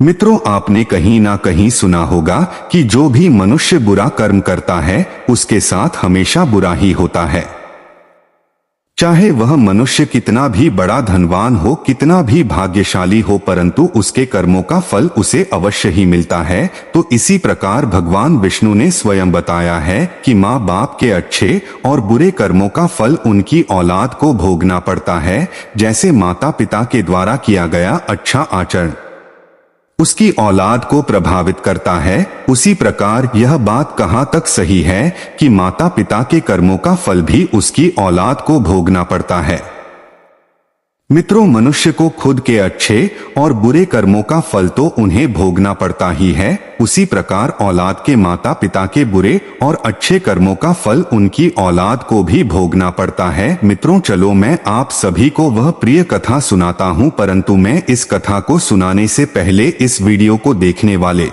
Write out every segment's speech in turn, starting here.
मित्रों, आपने कहीं ना कहीं सुना होगा कि जो भी मनुष्य बुरा कर्म करता है उसके साथ हमेशा बुरा ही होता है। चाहे वह मनुष्य कितना भी बड़ा धनवान हो, कितना भी भाग्यशाली हो, परंतु उसके कर्मों का फल उसे अवश्य ही मिलता है। तो इसी प्रकार भगवान विष्णु ने स्वयं बताया है कि माँ बाप के अच्छे और बुरे कर्मों का फल उनकी औलाद को भोगना पड़ता है। जैसे माता पिता के द्वारा किया गया अच्छा आचरण उसकी औलाद को प्रभावित करता है, उसी प्रकार यह बात कहाँ तक सही है कि माता पिता के कर्मों का फल भी उसकी औलाद को भोगना पड़ता है। मित्रों, मनुष्य को खुद के अच्छे और बुरे कर्मों का फल तो उन्हें भोगना पड़ता ही है, उसी प्रकार औलाद के माता पिता के बुरे और अच्छे कर्मों का फल उनकी औलाद को भी भोगना पड़ता है। मित्रों, चलो मैं आप सभी को वह प्रिय कथा सुनाता हूं, परंतु मैं इस कथा को सुनाने से पहले इस वीडियो को देखने वाले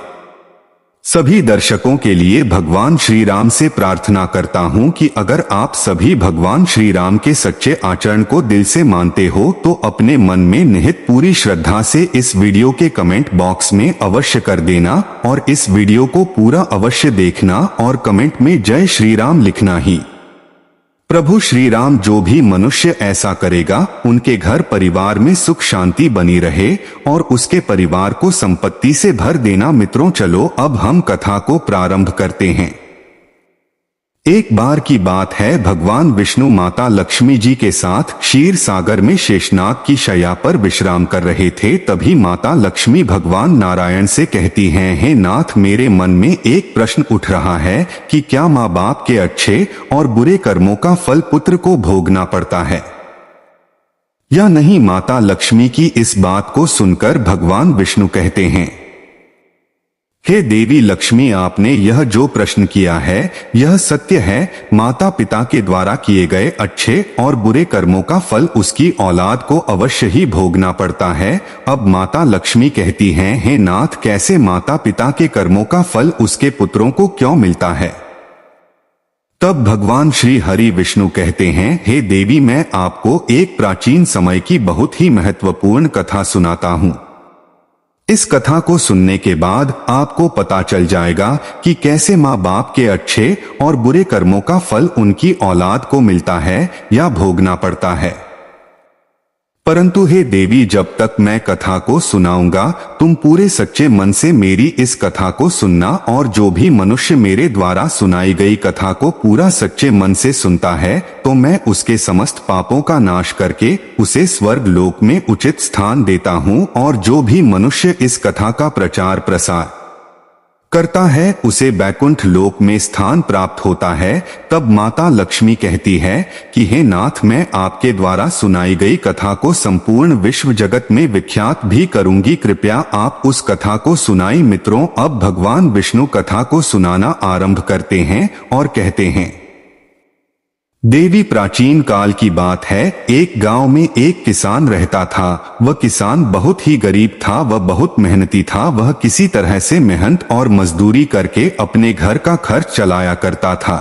सभी दर्शकों के लिए भगवान श्री राम से प्रार्थना करता हूं कि अगर आप सभी भगवान श्री राम के सच्चे आचरण को दिल से मानते हो तो अपने मन में निहित पूरी श्रद्धा से इस वीडियो के कमेंट बॉक्स में अवश्य कर देना और इस वीडियो को पूरा अवश्य देखना और कमेंट में जय श्री राम लिखना ही। प्रभु श्री राम जो भी मनुष्य ऐसा करेगा उनके घर परिवार में सुख शांति बनी रहे और उसके परिवार को संपत्ति से भर देना। मित्रों, चलो अब हम कथा को प्रारंभ करते हैं। एक बार की बात है, भगवान विष्णु माता लक्ष्मी जी के साथ क्षीर सागर में शेषनाग की शैया पर विश्राम कर रहे थे। तभी माता लक्ष्मी भगवान नारायण से कहती हैं, हे नाथ, मेरे मन में एक प्रश्न उठ रहा है कि क्या माँ बाप के अच्छे और बुरे कर्मों का फल पुत्र को भोगना पड़ता है या नहीं। माता लक्ष्मी की इस बात को सुनकर भगवान विष्णु कहते हैं, हे देवी लक्ष्मी, आपने यह जो प्रश्न किया है यह सत्य है। माता पिता के द्वारा किए गए अच्छे और बुरे कर्मों का फल उसकी औलाद को अवश्य ही भोगना पड़ता है। अब माता लक्ष्मी कहती हैं, हे नाथ, कैसे माता पिता के कर्मों का फल उसके पुत्रों को क्यों मिलता है। तब भगवान श्री हरि विष्णु कहते हैं, हे देवी, मैं आपको एक प्राचीन समय की बहुत ही महत्वपूर्ण कथा सुनाता हूँ। इस कथा को सुनने के बाद आपको पता चल जाएगा कि कैसे माँ बाप के अच्छे और बुरे कर्मों का फल उनकी औलाद को मिलता है या भोगना पड़ता है। परंतु हे देवी, जब तक मैं कथा को सुनाऊंगा तुम पूरे सच्चे मन से मेरी इस कथा को सुनना, और जो भी मनुष्य मेरे द्वारा सुनाई गई कथा को पूरा सच्चे मन से सुनता है तो मैं उसके समस्त पापों का नाश करके उसे स्वर्ग लोक में उचित स्थान देता हूँ, और जो भी मनुष्य इस कथा का प्रचार प्रसार करता है उसे बैकुंठ लोक में स्थान प्राप्त होता है। तब माता लक्ष्मी कहती है कि हे नाथ, मैं आपके द्वारा सुनाई गई कथा को संपूर्ण विश्व जगत में विख्यात भी करूंगी, कृपया आप उस कथा को सुनाई। मित्रों, अब भगवान विष्णु कथा को सुनाना आरंभ करते हैं और कहते हैं, देवी, प्राचीन काल की बात है, एक गांव में एक किसान रहता था। वह किसान बहुत ही गरीब था, वह बहुत मेहनती था। वह किसी तरह से मेहनत और मजदूरी करके अपने घर का खर्च चलाया करता था।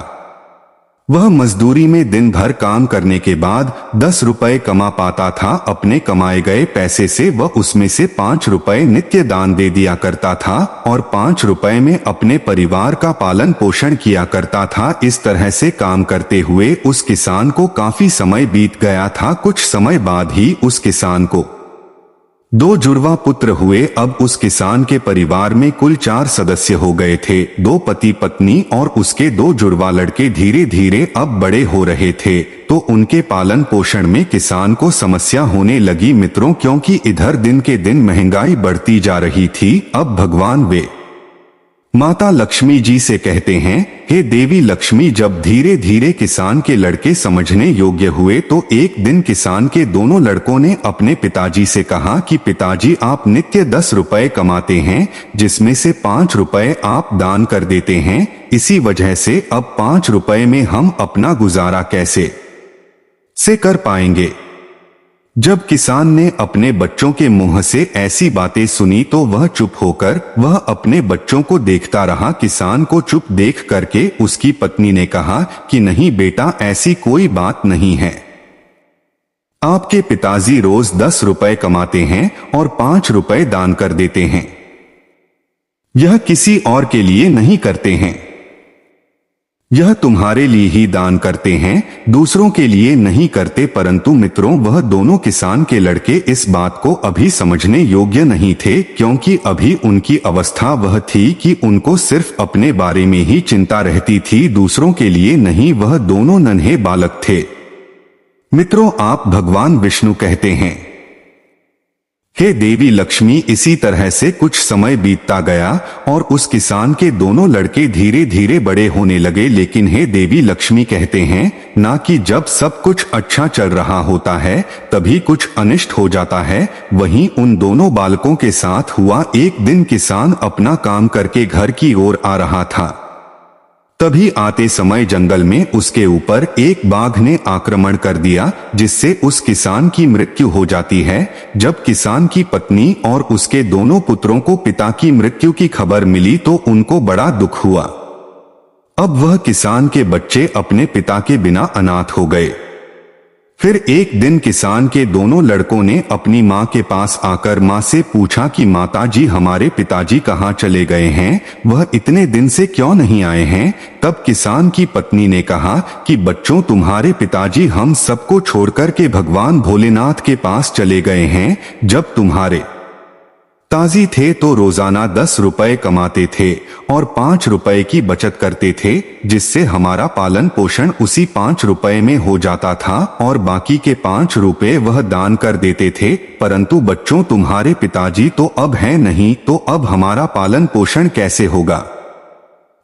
वह मजदूरी में दिन भर काम करने के बाद 10 रुपए कमा पाता था। अपने कमाए गए पैसे से वह उसमें से 5 रुपए नित्य दान दे दिया करता था और 5 रुपए में अपने परिवार का पालन पोषण किया करता था। इस तरह से काम करते हुए उस किसान को काफी समय बीत गया था। कुछ समय बाद ही उस किसान को 2 जुड़वा पुत्र हुए। अब उस किसान के परिवार में कुल 4 सदस्य हो गए थे, 2 पति पत्नी और उसके 2 जुड़वा लड़के। धीरे धीरे अब बड़े हो रहे थे तो उनके पालन पोषण में किसान को समस्या होने लगी। मित्रों, क्योंकि इधर दिन के दिन महंगाई बढ़ती जा रही थी। अब भगवान वे माता लक्ष्मी जी से कहते हैं, हे देवी लक्ष्मी, जब धीरे धीरे किसान के लड़के समझने योग्य हुए तो एक दिन किसान के दोनों लड़कों ने अपने पिताजी से कहा कि पिताजी, आप नित्य 10 रुपए कमाते हैं, जिसमें से 5 रुपए आप दान कर देते हैं। इसी वजह से अब 5 रुपए में हम अपना गुजारा कैसे से कर पाएंगे। जब किसान ने अपने बच्चों के मुंह से ऐसी बातें सुनी तो वह चुप होकर वह अपने बच्चों को देखता रहा। किसान को चुप देख करके उसकी पत्नी ने कहा कि नहीं बेटा, ऐसी कोई बात नहीं है। आपके पिताजी रोज 10 रुपए कमाते हैं और 5 रुपए दान कर देते हैं। यह किसी और के लिए नहीं करते हैं, यह तुम्हारे लिए ही दान करते हैं, दूसरों के लिए नहीं करते। परंतु मित्रों, वह दोनों किसान के लड़के इस बात को अभी समझने योग्य नहीं थे, क्योंकि अभी उनकी अवस्था वह थी कि उनको सिर्फ अपने बारे में ही चिंता रहती थी, दूसरों के लिए नहीं। वह दोनों नन्हे बालक थे। मित्रों, आप भगवान विष्णु कहते हैं, हे देवी लक्ष्मी। इसी तरह से कुछ समय बीतता गया और उस किसान के दोनों लड़के धीरे धीरे बड़े होने लगे। लेकिन हे देवी लक्ष्मी कहते हैं, ना कि जब सब कुछ अच्छा चल रहा होता है तभी कुछ अनिष्ट हो जाता है। वहीं उन दोनों बालकों के साथ हुआ। एक दिन किसान अपना काम करके घर की ओर आ रहा था, तभी आते समय जंगल में उसके ऊपर एक बाघ ने आक्रमण कर दिया, जिससे उस किसान की मृत्यु हो जाती है। जब किसान की पत्नी और उसके दोनों पुत्रों को पिता की मृत्यु की खबर मिली तो उनको बड़ा दुख हुआ। अब वह किसान के बच्चे अपने पिता के बिना अनाथ हो गए। फिर एक दिन किसान के दोनों लड़कों ने अपनी माँ के पास आकर माँ से पूछा कि माता जी, हमारे पिताजी कहाँ चले गए हैं, वह इतने दिन से क्यों नहीं आए हैं। तब किसान की पत्नी ने कहा कि बच्चों, तुम्हारे पिताजी हम सबको छोड़कर के भगवान भोलेनाथ के पास चले गए हैं। जब तुम्हारे ताजी थे तो रोजाना 10 रुपए कमाते थे और 5 रुपए की बचत करते थे, जिससे हमारा पालन पोषण उसी 5 रुपए में हो जाता था और बाकी के 5 रुपए वह दान कर देते थे। परंतु बच्चों, तुम्हारे पिताजी तो अब हैं नहीं, तो अब हमारा पालन पोषण कैसे होगा,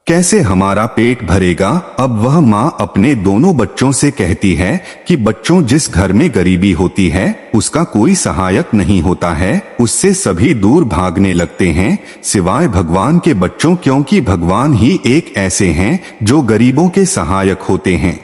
कैसे हमारा पेट भरेगा। अब वह माँ अपने दोनों बच्चों से कहती है कि बच्चों, जिस घर में गरीबी होती है उसका कोई सहायक नहीं होता है, उससे सभी दूर भागने लगते हैं सिवाय भगवान के। बच्चों, क्योंकि भगवान ही एक ऐसे हैं जो गरीबों के सहायक होते हैं।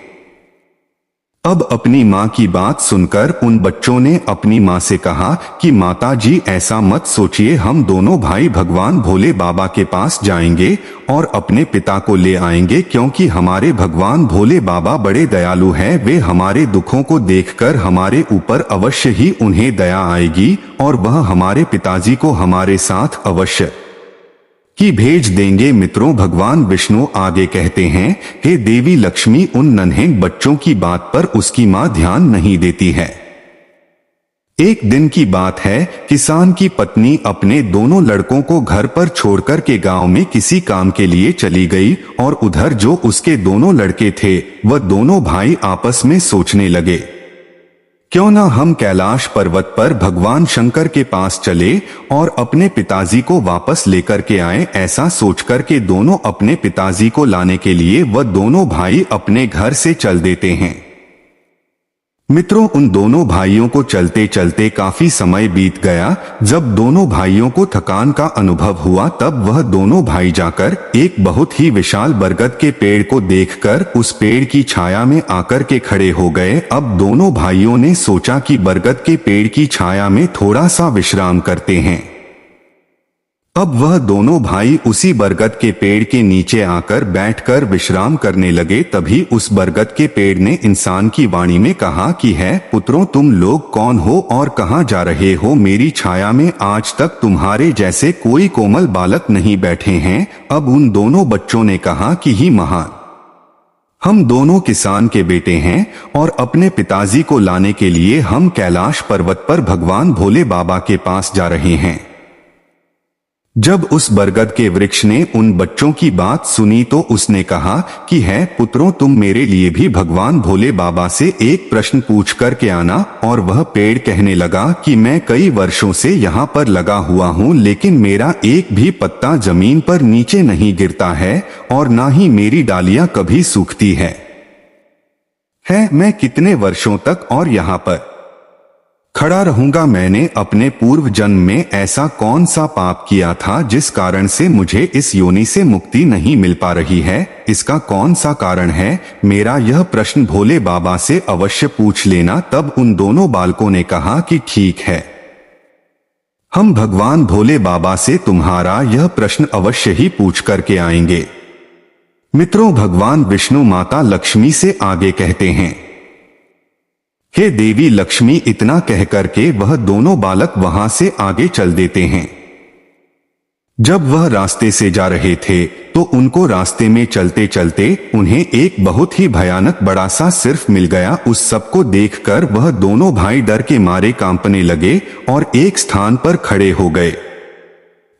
अब अपनी माँ की बात सुनकर उन बच्चों ने अपनी माँ से कहा कि माता जी, ऐसा मत सोचिए, हम दोनों भाई भगवान भोले बाबा के पास जाएंगे और अपने पिता को ले आएंगे, क्योंकि हमारे भगवान भोले बाबा बड़े दयालु हैं। वे हमारे दुखों को देखकर हमारे ऊपर अवश्य ही उन्हें दया आएगी और वह हमारे पिताजी को हमारे साथ अवश्य कि भेज देंगे। मित्रों, भगवान विष्णु आगे कहते हैं, हे देवी लक्ष्मी, उन नन्हे बच्चों की बात पर उसकी मां ध्यान नहीं देती है। एक दिन की बात है, किसान की पत्नी अपने दोनों लड़कों को घर पर छोड़कर के गांव में किसी काम के लिए चली गई और उधर जो उसके दोनों लड़के थे वह दोनों भाई आपस में सोचने लगे, क्यों ना हम कैलाश पर्वत पर भगवान शंकर के पास चले और अपने पिताजी को वापस लेकर के आए। ऐसा सोचकर के दोनों अपने पिताजी को लाने के लिए वह दोनों भाई अपने घर से चल देते हैं। मित्रों, उन दोनों भाइयों को चलते चलते काफी समय बीत गया। जब दोनों भाइयों को थकान का अनुभव हुआ तब वह दोनों भाई जाकर एक बहुत ही विशाल बरगद के पेड़ को देखकर उस पेड़ की छाया में आकर के खड़े हो गए। अब दोनों भाइयों ने सोचा कि बरगद के पेड़ की छाया में थोड़ा सा विश्राम करते हैं। अब वह दोनों भाई उसी बरगद के पेड़ के नीचे आकर बैठकर विश्राम करने लगे। तभी उस बरगद के पेड़ ने इंसान की वाणी में कहा कि है पुत्रों, तुम लोग कौन हो और कहाँ जा रहे हो। मेरी छाया में आज तक तुम्हारे जैसे कोई कोमल बालक नहीं बैठे हैं। अब उन दोनों बच्चों ने कहा कि ही महान, हम दोनों किसान के बेटे हैं और अपने पिताजी को लाने के लिए हम कैलाश पर्वत पर भगवान भोले बाबा के पास जा रहे हैं। जब उस बरगद के वृक्ष ने उन बच्चों की बात सुनी तो उसने कहा कि है पुत्रों, तुम मेरे लिए भी भगवान भोले बाबा से एक प्रश्न पूछ कर के आना। और वह पेड़ कहने लगा कि मैं कई वर्षों से यहाँ पर लगा हुआ हूँ, लेकिन मेरा एक भी पत्ता जमीन पर नीचे नहीं गिरता है और ना ही मेरी डालियां कभी सूखती है। मैं कितने वर्षों तक और यहाँ पर खड़ा रहूंगा। मैंने अपने पूर्व जन्म में ऐसा कौन सा पाप किया था जिस कारण से मुझे इस योनि से मुक्ति नहीं मिल पा रही है। इसका कौन सा कारण है? मेरा यह प्रश्न भोले बाबा से अवश्य पूछ लेना। तब उन दोनों बालकों ने कहा कि ठीक है, हम भगवान भोले बाबा से तुम्हारा यह प्रश्न अवश्य ही पूछ करके आएंगे। मित्रों, भगवान विष्णु माता लक्ष्मी से आगे कहते हैं, हे देवी लक्ष्मी, इतना कहकर के वह दोनों बालक वहां से आगे चल देते हैं। जब वह रास्ते से जा रहे थे तो उनको रास्ते में चलते चलते उन्हें एक बहुत ही भयानक बड़ा सा सिर्फ मिल गया। उस सबको देखकर वह दोनों भाई डर के मारे कांपने लगे और एक स्थान पर खड़े हो गए।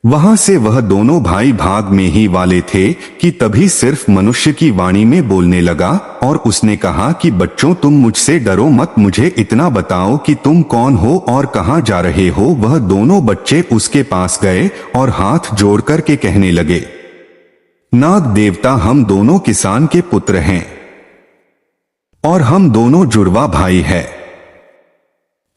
वहां से वह दोनों भाई भाग में ही वाले थे कि तभी सिर्फ मनुष्य की वाणी में बोलने लगा और उसने कहा कि बच्चों, तुम मुझसे डरो मत, मुझे इतना बताओ कि तुम कौन हो और कहां जा रहे हो। वह दोनों बच्चे उसके पास गए और हाथ जोड़कर के कहने लगे, नाग देवता, हम दोनों किसान के पुत्र हैं और हम दोनों जुड़वा भाई हैं।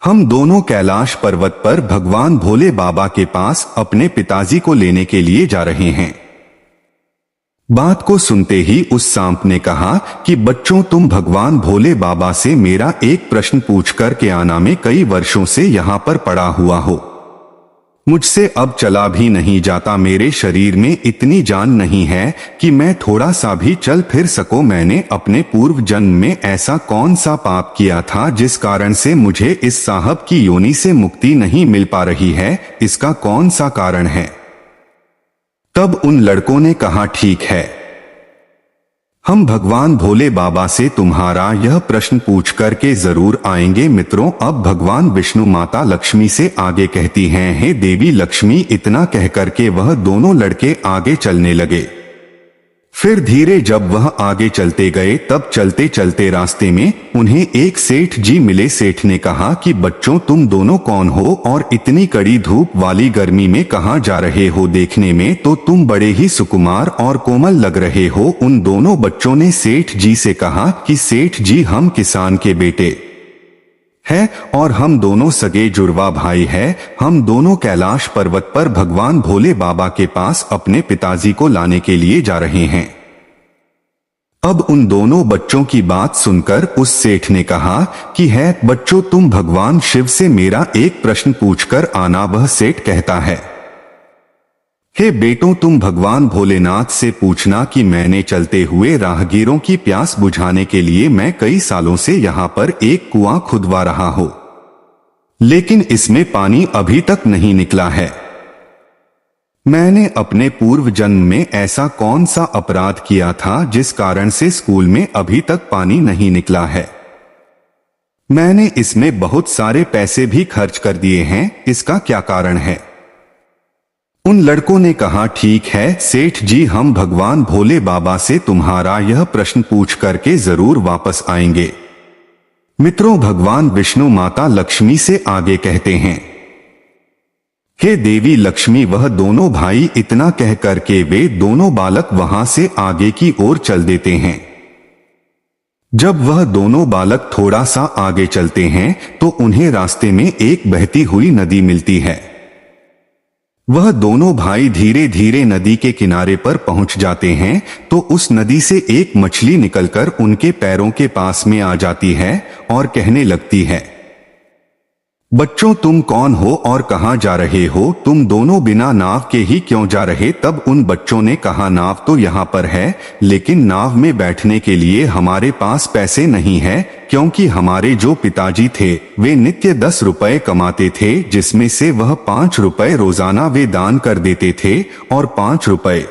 हम दोनों कैलाश पर्वत पर भगवान भोले बाबा के पास अपने पिताजी को लेने के लिए जा रहे हैं। बात को सुनते ही उस सांप ने कहा कि बच्चों, तुम भगवान भोले बाबा से मेरा एक प्रश्न पूछ कर के आना। मैं कई वर्षों से यहाँ पर पड़ा हुआ हो, मुझसे अब चला भी नहीं जाता। मेरे शरीर में इतनी जान नहीं है कि मैं थोड़ा सा भी चल फिर सकूं। मैंने अपने पूर्व जन्म में ऐसा कौन सा पाप किया था जिस कारण से मुझे इस साहब की योनि से मुक्ति नहीं मिल पा रही है? इसका कौन सा कारण है? तब उन लड़कों ने कहा, ठीक है, हम भगवान भोले बाबा से तुम्हारा यह प्रश्न पूछ कर के जरूर आएंगे। मित्रों, अब भगवान विष्णु माता लक्ष्मी से आगे कहती हैं, हे देवी लक्ष्मी। इतना कहकर के वह दोनों लड़के आगे चलने लगे। फिर धीरे जब वह आगे चलते गए तब चलते चलते रास्ते में उन्हें एक सेठ जी मिले। सेठ ने कहा कि बच्चों, तुम दोनों कौन हो और इतनी कड़ी धूप वाली गर्मी में कहां जा रहे हो? देखने में तो तुम बड़े ही सुकुमार और कोमल लग रहे हो। उन दोनों बच्चों ने सेठ जी से कहा कि सेठ जी, हम किसान के बेटे है और हम दोनों सगे जुड़वा भाई हैं। हम दोनों कैलाश पर्वत पर भगवान भोले बाबा के पास अपने पिताजी को लाने के लिए जा रहे हैं। अब उन दोनों बच्चों की बात सुनकर उस सेठ ने कहा कि है बच्चों, तुम भगवान शिव से मेरा एक प्रश्न पूछकर आना। वह सेठ कहता है, हे बेटों, तुम भगवान भोलेनाथ से पूछना कि मैंने चलते हुए राहगीरों की प्यास बुझाने के लिए मैं कई सालों से यहाँ पर एक कुआं खुदवा रहा हूं, लेकिन इसमें पानी अभी तक नहीं निकला है। मैंने अपने पूर्व जन्म में ऐसा कौन सा अपराध किया था जिस कारण से स्कूल में अभी तक पानी नहीं निकला है? मैंने इसमें बहुत सारे पैसे भी खर्च कर दिए हैं, इसका क्या कारण है? उन लड़कों ने कहा, ठीक है सेठ जी, हम भगवान भोले बाबा से तुम्हारा यह प्रश्न पूछ करके जरूर वापस आएंगे। मित्रों, भगवान विष्णु माता लक्ष्मी से आगे कहते हैं, हे देवी लक्ष्मी। वह दोनों भाई इतना कह करके वे दोनों बालक वहां से आगे की ओर चल देते हैं। जब वह दोनों बालक थोड़ा सा आगे चलते हैं तो उन्हें रास्ते में एक बहती हुई नदी मिलती है। वह दोनों भाई धीरे धीरे नदी के किनारे पर पहुंच जाते हैं तो उस नदी से एक मछली निकलकर उनके पैरों के पास में आ जाती है और कहने लगती है, बच्चों, तुम कौन हो और कहां जा रहे हो? तुम दोनों बिना नाव के ही क्यों जा रहे? तब उन बच्चों ने कहा, नाव तो यहाँ पर है, लेकिन नाव में बैठने के लिए हमारे पास पैसे नहीं है, क्योंकि हमारे जो पिताजी थे वे नित्य 10 रुपए कमाते थे, जिसमें से वह 5 रुपए रोजाना वे दान कर देते थे और 5 रुपए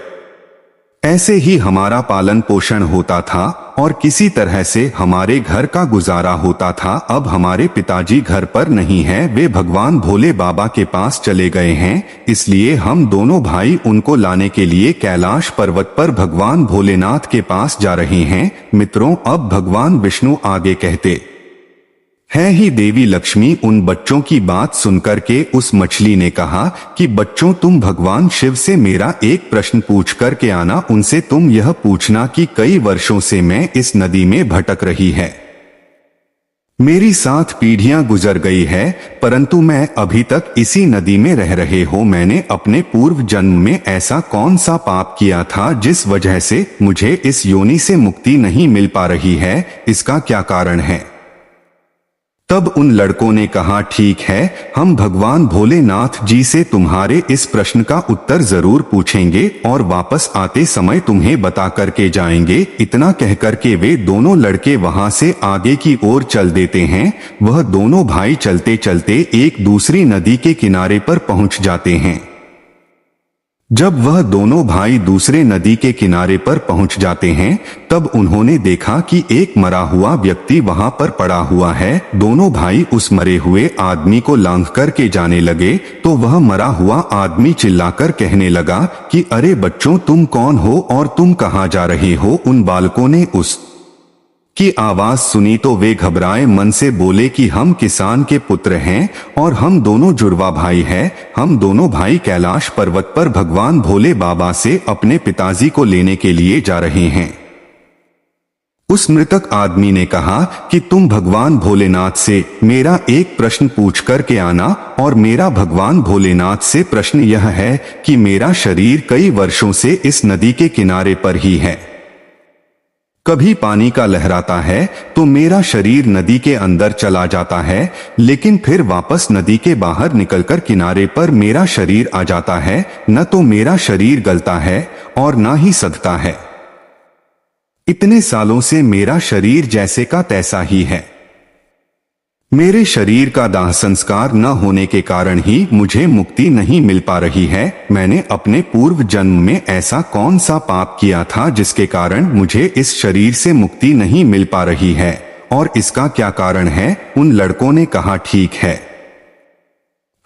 ऐसे ही हमारा पालन पोषण होता था और किसी तरह से हमारे घर का गुजारा होता था। अब हमारे पिताजी घर पर नहीं है, वे भगवान भोले बाबा के पास चले गए हैं, इसलिए हम दोनों भाई उनको लाने के लिए कैलाश पर्वत पर भगवान भोलेनाथ के पास जा रहे हैं। मित्रों, अब भगवान विष्णु आगे कहते है, ही देवी लक्ष्मी। उन बच्चों की बात सुनकर के उस मछली ने कहा कि बच्चों, तुम भगवान शिव से मेरा एक प्रश्न पूछ कर के आना। उनसे तुम यह पूछना कि कई वर्षों से मैं इस नदी में भटक रही है, मेरी 7 पीढ़ियां गुजर गई है, परंतु मैं अभी तक इसी नदी में रह रहे हो। मैंने अपने पूर्व जन्म में ऐसा कौन सा पाप किया था जिस वजह से मुझे इस योनि से मुक्ति नहीं मिल पा रही है? इसका क्या कारण है? तब उन लड़कों ने कहा, ठीक है, हम भगवान भोलेनाथ जी से तुम्हारे इस प्रश्न का उत्तर जरूर पूछेंगे और वापस आते समय तुम्हें बता करके जाएंगे। इतना कहकर के वे दोनों लड़के वहां से आगे की ओर चल देते हैं। वह दोनों भाई चलते चलते एक दूसरी नदी के किनारे पर पहुंच जाते हैं। जब वह दोनों भाई दूसरे नदी के किनारे पर पहुंच जाते हैं, तब उन्होंने देखा कि एक मरा हुआ व्यक्ति वहां पर पड़ा हुआ है। दोनों भाई उस मरे हुए आदमी को लांघ करके जाने लगे, तो वह मरा हुआ आदमी चिल्लाकर कहने लगा कि अरे बच्चों, तुम कौन हो और तुम कहां जा रहे हो। उन बालकों ने उस की आवाज सुनी तो वे घबराए मन से बोले कि हम किसान के पुत्र हैं और हम दोनों जुड़वा भाई हैं। हम दोनों भाई कैलाश पर्वत पर भगवान भोले बाबा से अपने पिताजी को लेने के लिए जा रहे हैं। उस मृतक आदमी ने कहा कि तुम भगवान भोलेनाथ से मेरा एक प्रश्न पूछ कर के आना। और मेरा भगवान भोलेनाथ से प्रश्न यह है कि मेरा शरीर कई वर्षों से इस नदी के किनारे पर ही है। कभी पानी का लहराता है तो मेरा शरीर नदी के अंदर चला जाता है, लेकिन फिर वापस नदी के बाहर निकलकर किनारे पर मेरा शरीर आ जाता है। न तो मेरा शरीर गलता है और न ही सधता है। इतने सालों से मेरा शरीर जैसे का तैसा ही है। मेरे शरीर का दाह संस्कार न होने के कारण ही मुझे मुक्ति नहीं मिल पा रही है। मैंने अपने पूर्व जन्म में ऐसा कौन सा पाप किया था जिसके कारण मुझे इस शरीर से मुक्ति नहीं मिल पा रही है, और इसका क्या कारण है। उन लड़कों ने कहा ठीक है,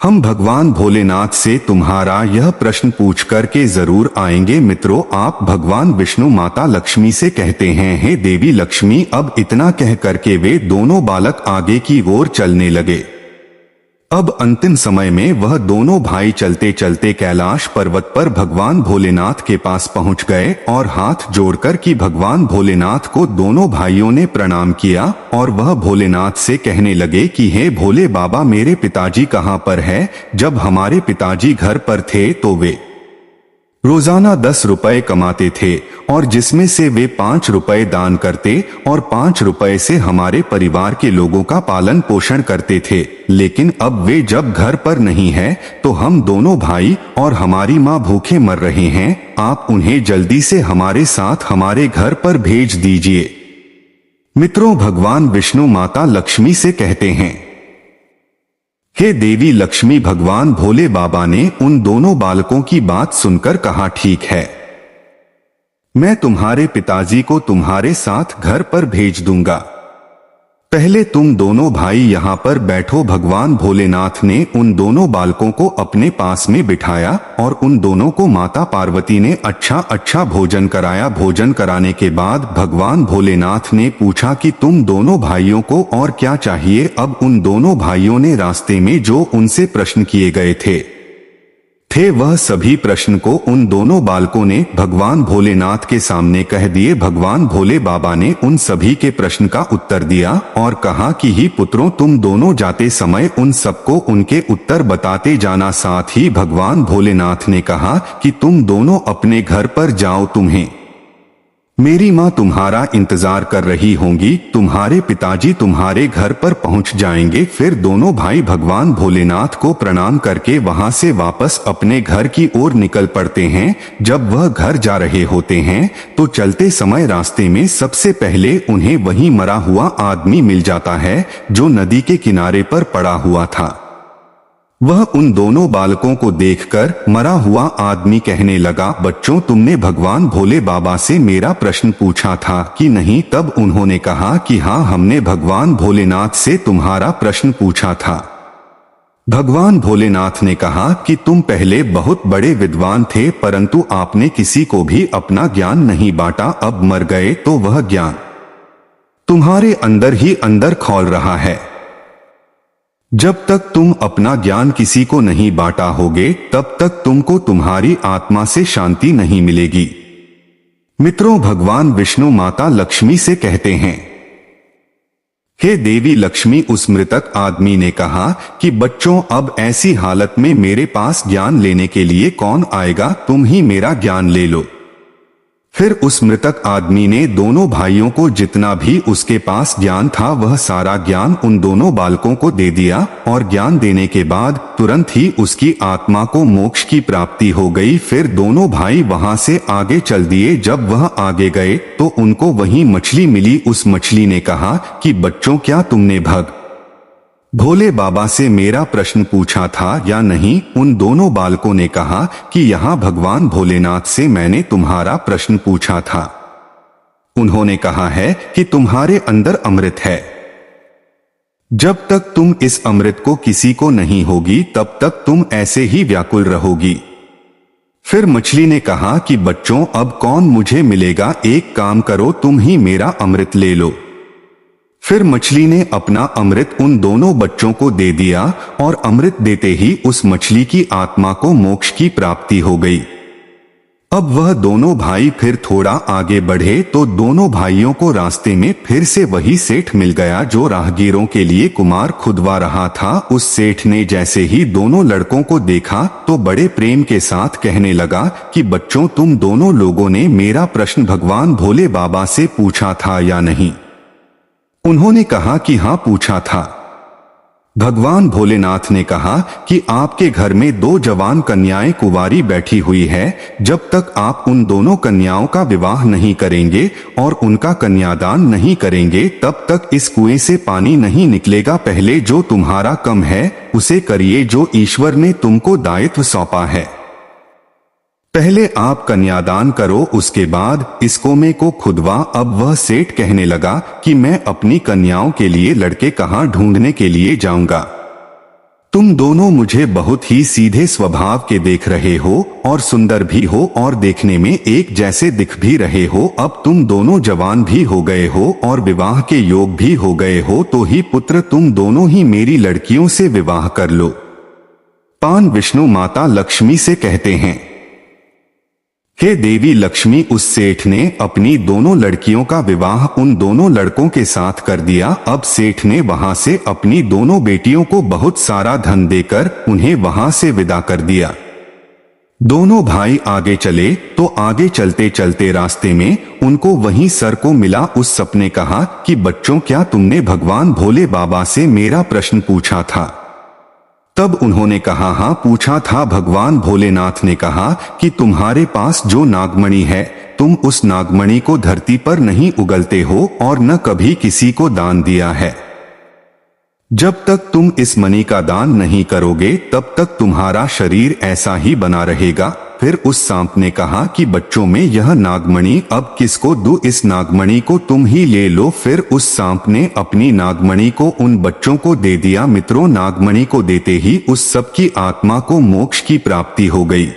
हम भगवान भोलेनाथ से तुम्हारा यह प्रश्न पूछ करके जरूर आएंगे। मित्रों, आप भगवान विष्णु माता लक्ष्मी से कहते हैं, हे देवी लक्ष्मी। अब इतना कह करके वे दोनों बालक आगे की ओर चलने लगे। अब अंतिम समय में वह दोनों भाई चलते चलते कैलाश पर्वत पर भगवान भोलेनाथ के पास पहुंच गए और हाथ जोड़कर कि भगवान भोलेनाथ को दोनों भाइयों ने प्रणाम किया। और वह भोलेनाथ से कहने लगे कि हे भोले बाबा, मेरे पिताजी कहाँ पर है। जब हमारे पिताजी घर पर थे तो वे रोजाना 10 रुपए कमाते थे, और जिसमें से वे 5 रुपए दान करते और 5 रुपए से हमारे परिवार के लोगों का पालन पोषण करते थे। लेकिन अब वे जब घर पर नहीं है तो हम दोनों भाई और हमारी माँ भूखे मर रहे हैं। आप उन्हें जल्दी से हमारे साथ हमारे घर पर भेज दीजिए। मित्रों, भगवान विष्णु माता लक्ष्मी से कहते हैं, हे देवी लक्ष्मी। भगवान भोले बाबा ने उन दोनों बालकों की बात सुनकर कहा ठीक है, मैं तुम्हारे पिताजी को तुम्हारे साथ घर पर भेज दूंगा। पहले तुम दोनों भाई यहाँ पर बैठो। भगवान भोलेनाथ ने उन दोनों बालकों को अपने पास में बिठाया और उन दोनों को माता पार्वती ने अच्छा भोजन कराया। भोजन कराने के बाद भगवान भोलेनाथ ने पूछा कि तुम दोनों भाइयों को और क्या चाहिए। अब उन दोनों भाइयों ने रास्ते में जो उनसे प्रश्न किए गए थे वह सभी प्रश्न को उन दोनों बालकों ने भगवान भोलेनाथ के सामने कह दिए। भगवान भोले बाबा ने उन सभी के प्रश्न का उत्तर दिया और कहा कि ही पुत्रों, तुम दोनों जाते समय उन सबको उनके उत्तर बताते जाना। साथ ही भगवान भोलेनाथ ने कहा कि तुम दोनों अपने घर पर जाओ, तुम्हें मेरी माँ तुम्हारा इंतजार कर रही होंगी। तुम्हारे पिताजी तुम्हारे घर पर पहुंच जाएंगे। फिर दोनों भाई भगवान भोलेनाथ को प्रणाम करके वहां से वापस अपने घर की ओर निकल पड़ते हैं। जब वह घर जा रहे होते हैं तो चलते समय रास्ते में सबसे पहले उन्हें वहीं मरा हुआ आदमी मिल जाता है जो नदी के किनारे पर पड़ा हुआ था। वह उन दोनों बालकों को देखकर मरा हुआ आदमी कहने लगा, बच्चों, तुमने भगवान भोले बाबा से मेरा प्रश्न पूछा था कि नहीं। तब उन्होंने कहा कि हाँ, हमने भगवान भोलेनाथ से तुम्हारा प्रश्न पूछा था। भगवान भोलेनाथ ने कहा कि तुम पहले बहुत बड़े विद्वान थे, परंतु आपने किसी को भी अपना ज्ञान नहीं बांटा। अब मर गए तो वह ज्ञान तुम्हारे अंदर ही अंदर खौल रहा है। जब तक तुम अपना ज्ञान किसी को नहीं बांटा होगे, तब तक तुमको तुम्हारी आत्मा से शांति नहीं मिलेगी। मित्रों, भगवान विष्णु माता लक्ष्मी से कहते हैं, हे देवी लक्ष्मी। उस मृतक आदमी ने कहा कि बच्चों, अब ऐसी हालत में मेरे पास ज्ञान लेने के लिए कौन आएगा, तुम ही मेरा ज्ञान ले लो। फिर उस मृतक आदमी ने दोनों भाइयों को जितना भी उसके पास ज्ञान था वह सारा ज्ञान उन दोनों बालकों को दे दिया, और ज्ञान देने के बाद तुरंत ही उसकी आत्मा को मोक्ष की प्राप्ति हो गई। फिर दोनों भाई वहां से आगे चल दिए। जब वह आगे गए तो उनको वहीं मछली मिली। उस मछली ने कहा कि बच्चों, क्या तुमने भोले बाबा से मेरा प्रश्न पूछा था या नहीं? उन दोनों बालकों ने कहा कि यहाँ भगवान भोलेनाथ से मैंने तुम्हारा प्रश्न पूछा था। उन्होंने कहा है कि तुम्हारे अंदर अमृत है। जब तक तुम इस अमृत को किसी को नहीं होगी तब तक तुम ऐसे ही व्याकुल रहोगी। फिर मछली ने कहा कि बच्चों, अब कौन मुझे मिलेगा? एक काम करो, तुम ही मेरा अमृत ले लो। फिर मछली ने अपना अमृत उन दोनों बच्चों को दे दिया और अमृत देते ही उस मछली की आत्मा को मोक्ष की प्राप्ति हो गई। अब वह दोनों भाई फिर थोड़ा आगे बढ़े तो दोनों भाइयों को रास्ते में फिर से वही सेठ मिल गया जो राहगीरों के लिए कुमार खुदवा रहा था। उस सेठ ने जैसे ही दोनों लड़कों को देखा तो बड़े प्रेम के साथ कहने लगा कि बच्चों, तुम दोनों लोगों ने मेरा प्रश्न भगवान भोले बाबा से पूछा था या नहीं? उन्होंने कहा कि हाँ, पूछा था। भगवान भोलेनाथ ने कहा कि आपके घर में 2 जवान कन्याएं कुंवारी बैठी हुई है। जब तक आप उन दोनों कन्याओं का विवाह नहीं करेंगे और उनका कन्यादान नहीं करेंगे तब तक इस कुएं से पानी नहीं निकलेगा। पहले जो तुम्हारा कम है उसे करिए, जो ईश्वर ने तुमको दायित्व सौंपा है। पहले आप कन्यादान करो, उसके बाद इस कुएं को खुदवा। अब वह सेठ कहने लगा कि मैं अपनी कन्याओं के लिए लड़के कहाँ ढूंढने के लिए जाऊंगा? तुम दोनों मुझे बहुत ही सीधे स्वभाव के देख रहे हो और सुंदर भी हो और देखने में एक जैसे दिख भी रहे हो। अब तुम दोनों जवान भी हो गए हो और विवाह के योग भी हो गए हो, तो ही पुत्र तुम दोनों ही मेरी लड़कियों से विवाह कर लो। पान विष्णु माता लक्ष्मी से कहते हैं, हे देवी लक्ष्मी, उस सेठ ने अपनी दोनों लड़कियों का विवाह उन दोनों लड़कों के साथ कर दिया। अब सेठ ने वहां से अपनी दोनों बेटियों को बहुत सारा धन देकर उन्हें वहां से विदा कर दिया। दोनों भाई आगे चले तो आगे चलते चलते रास्ते में उनको वहीं सर को मिला। उस सप ने कहा कि बच्चों, क्या तुमने भगवान भोले बाबा से मेरा प्रश्न पूछा था? तब उन्होंने कहा, हाँ, पूछा था। भगवान भोलेनाथ ने कहा कि तुम्हारे पास जो नागमणि है, तुम उस नागमणि को धरती पर नहीं उगलते हो और न कभी किसी को दान दिया है। जब तक तुम इस मणि का दान नहीं करोगे तब तक तुम्हारा शरीर ऐसा ही बना रहेगा। फिर उस सांप ने कहा कि बच्चों में यह नागमणि अब किसको दूं? इस नागमणि को तुम ही ले लो। फिर उस सांप ने अपनी नागमणि को उन बच्चों को दे दिया। मित्रों, नागमणि को देते ही उस सब की आत्मा को मोक्ष की प्राप्ति हो गई।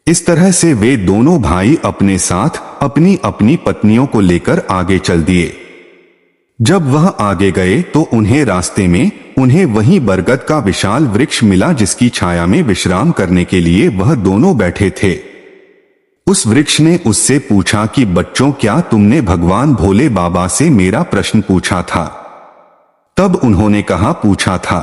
इस तरह से वे दोनों भाई अपने साथ अपनी अपनी पत्नियों को लेकर आगे चल दिए। जब वह आगे गए तो उन्हें रास्ते में उन्हें वहीं बरगद का विशाल वृक्ष मिला जिसकी छाया में विश्राम करने के लिए वह दोनों बैठे थे। उस वृक्ष ने उससे पूछा कि बच्चों, क्या तुमने भगवान भोले बाबा से मेरा प्रश्न पूछा था? तब उन्होंने कहा, पूछा था।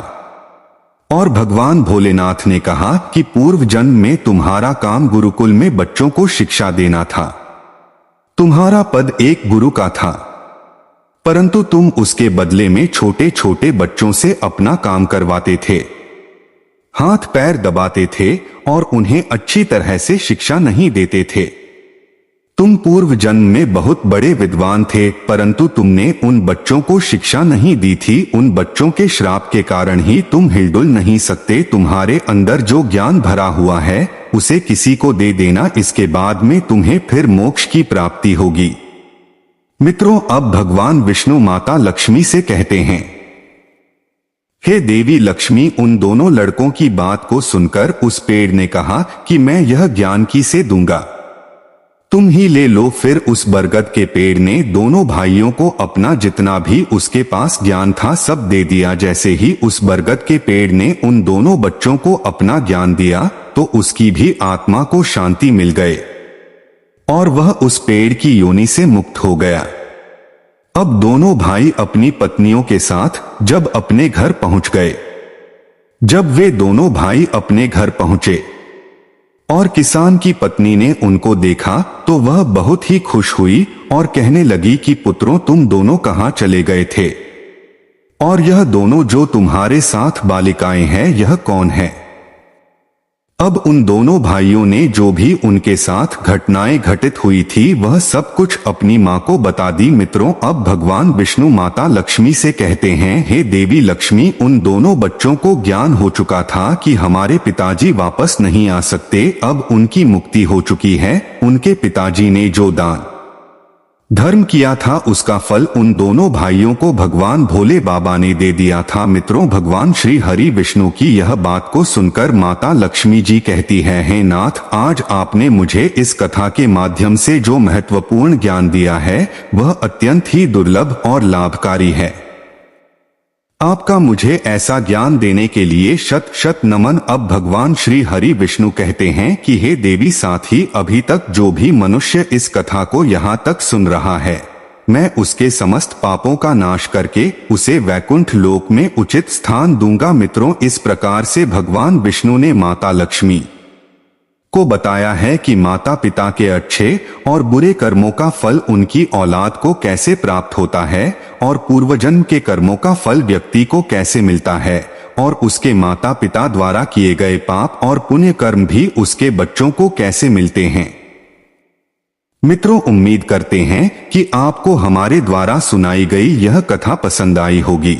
और भगवान भोलेनाथ ने कहा कि पूर्व जन्म में तुम्हारा काम गुरुकुल में बच्चों को शिक्षा देना था। तुम्हारा पद एक गुरु का था, परंतु तुम उसके बदले में छोटे छोटे बच्चों से अपना काम करवाते थे, हाथ पैर दबाते थे और उन्हें अच्छी तरह से शिक्षा नहीं देते थे। तुम पूर्व जन्म में बहुत बड़े विद्वान थे, परंतु तुमने उन बच्चों को शिक्षा नहीं दी थी। उन बच्चों के श्राप के कारण ही तुम हिलडुल नहीं सकते। तुम्हारे अंदर जो ज्ञान भरा हुआ है उसे किसी को दे देना, इसके बाद में तुम्हें फिर मोक्ष की प्राप्ति होगी। मित्रों, अब भगवान विष्णु माता लक्ष्मी से कहते हैं, हे देवी लक्ष्मी, उन दोनों लड़कों की बात को सुनकर उस पेड़ ने कहा कि मैं यह ज्ञान किसे दूंगा, तुम ही ले लो। फिर उस बरगद के पेड़ ने दोनों भाइयों को अपना जितना भी उसके पास ज्ञान था सब दे दिया। जैसे ही उस बरगद के पेड़ ने उन दोनों बच्चों को अपना ज्ञान दिया तो उसकी भी आत्मा को शांति मिल गए और वह उस पेड़ की योनि से मुक्त हो गया। अब दोनों भाई अपनी पत्नियों के साथ जब अपने घर पहुंच गए, जब वे दोनों भाई अपने घर पहुंचे और किसान की पत्नी ने उनको देखा तो वह बहुत ही खुश हुई और कहने लगी कि पुत्रों, तुम दोनों कहां चले गए थे और यह दोनों जो तुम्हारे साथ बालिकाएं हैं यह कौन है? अब उन दोनों भाइयों ने जो भी उनके साथ घटनाएं घटित हुई थी वह सब कुछ अपनी माँ को बता दी। मित्रों, अब भगवान विष्णु माता लक्ष्मी से कहते हैं, हे देवी लक्ष्मी, उन दोनों बच्चों को ज्ञान हो चुका था कि हमारे पिताजी वापस नहीं आ सकते। अब उनकी मुक्ति हो चुकी है। उनके पिताजी ने जो दान धर्म किया था उसका फल उन दोनों भाइयों को भगवान भोले बाबा ने दे दिया था। मित्रों, भगवान श्री हरि विष्णु की यह बात को सुनकर माता लक्ष्मी जी कहती है, हे नाथ, आज आपने मुझे इस कथा के माध्यम से जो महत्वपूर्ण ज्ञान दिया है वह अत्यंत ही दुर्लभ और लाभकारी है। आपका मुझे ऐसा ज्ञान देने के लिए शत शत नमन। अब भगवान श्री हरि विष्णु कहते हैं कि हे देवी, साथ ही अभी तक जो भी मनुष्य इस कथा को यहाँ तक सुन रहा है, मैं उसके समस्त पापों का नाश करके उसे वैकुंठ लोक में उचित स्थान दूंगा। मित्रों, इस प्रकार से भगवान विष्णु ने माता लक्ष्मी को बताया है कि माता पिता के अच्छे और बुरे कर्मों का फल उनकी औलाद को कैसे प्राप्त होता है और पूर्वजन्म के कर्मों का फल व्यक्ति को कैसे मिलता है और उसके माता पिता द्वारा किए गए पाप और पुण्य कर्म भी उसके बच्चों को कैसे मिलते हैं। मित्रों, उम्मीद करते हैं कि आपको हमारे द्वारा सुनाई गई यह कथा पसंद आई होगी।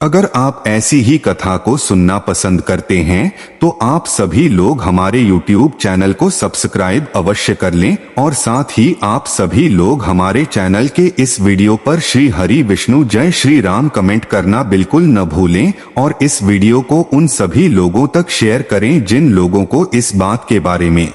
अगर आप ऐसी ही कथा को सुनना पसंद करते हैं तो आप सभी लोग हमारे YouTube चैनल को सब्सक्राइब अवश्य कर लें और साथ ही आप सभी लोग हमारे चैनल के इस वीडियो पर श्री हरि विष्णु जय श्री राम कमेंट करना बिल्कुल न भूलें और इस वीडियो को उन सभी लोगों तक शेयर करें जिन लोगों को इस बात के बारे में